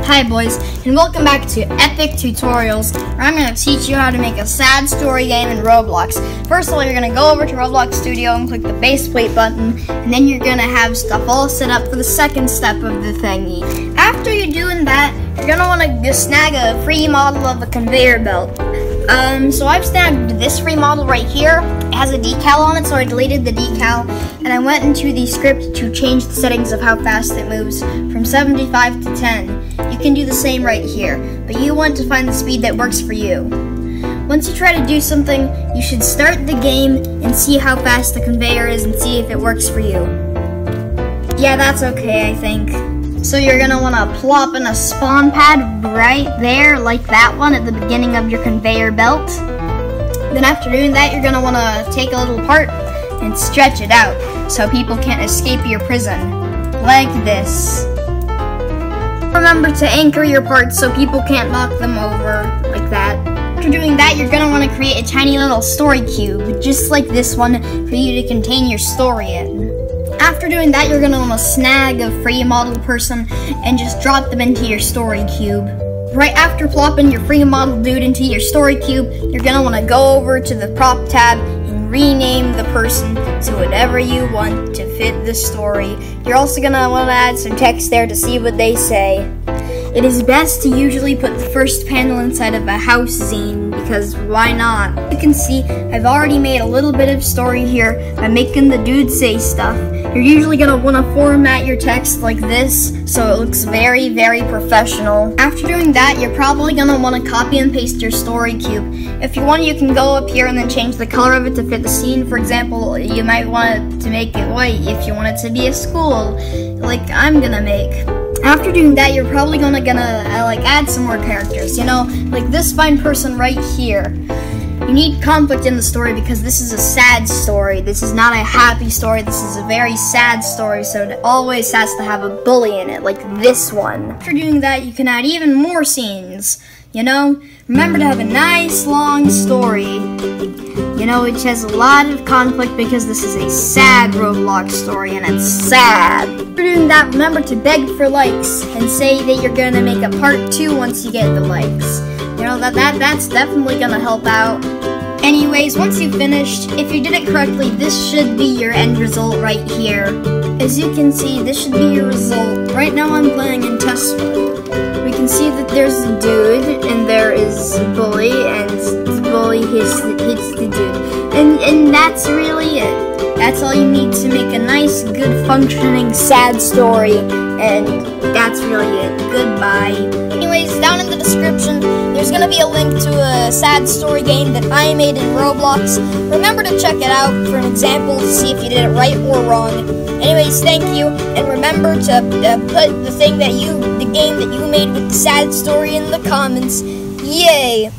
Hi boys, and welcome back to Epic Tutorials, where I'm going to teach you how to make a sad story game in Roblox. First of all, you're going to go over to Roblox Studio and click the base plate button, and then you're going to have stuff all set up for the second step of the thingy. After you're doing that, you're going to want to snag a free model of a conveyor belt. So I've snagged this free model right here. It has a decal on it, so I deleted the decal, and I went into the script to change the settings of how fast it moves from 75 to 10. You can do the same right here, but you want to find the speed that works for you. Once you try to do something, you should start the game and see how fast the conveyor is and see if it works for you. Yeah, that's okay, I think. So you're gonna wanna plop in a spawn pad right there, like that one at the beginning of your conveyor belt. Then after doing that, you're gonna wanna take a little part and stretch it out so people can't escape your prison, like this. Remember to anchor your parts so people can't knock them over, like that. After doing that, you're gonna wanna create a tiny little story cube, just like this one, for you to contain your story in. After doing that, you're gonna wanna snag a free model person and just drop them into your story cube. Right after plopping your free model dude into your story cube, you're gonna wanna go over to the prop tab and rename the person to whatever you want to fit the story. You're also gonna wanna add some text there to see what they say. It is best to usually put the first panel inside of a house zine, because why not? You can see I've already made a little bit of story here by making the dude say stuff. You're usually gonna wanna format your text like this so it looks very, very professional. After doing that, you're probably gonna wanna copy and paste your story cube. If you want, you can go up here and then change the color of it to fit the scene. For example, you might want it to make it white if you want it to be a school, like I'm gonna make. After doing that, you're probably gonna add some more characters, you know, like this fine person right here. You need conflict in the story because this is a sad story. This is not a happy story. This is a very sad story, so it always has to have a bully in it, like this one. After doing that, you can add even more scenes, you know? Remember to have a nice long story, you know, which has a lot of conflict because this is a sad Roblox story and it's sad. After doing that, remember to beg for likes and say that you're gonna make a part 2 once you get the likes. You know, that's definitely gonna help out. Anyways, once you've finished, if you did it correctly, this should be your end result right here. As you can see, this should be your result. Right now I'm playing in test mode. We can see that there's a dude, and there is a bully, and the bully hits the dude. And that's really it. That's all you need to make a nice, good, functioning, sad story, and that's really it. Goodbye. Anyways, down in the description, there's going to be a link to a sad story game that I made in Roblox. Remember to check it out for an example to see if you did it right or wrong. Anyways, thank you, and remember to put the game that you made with the sad story in the comments. Yay!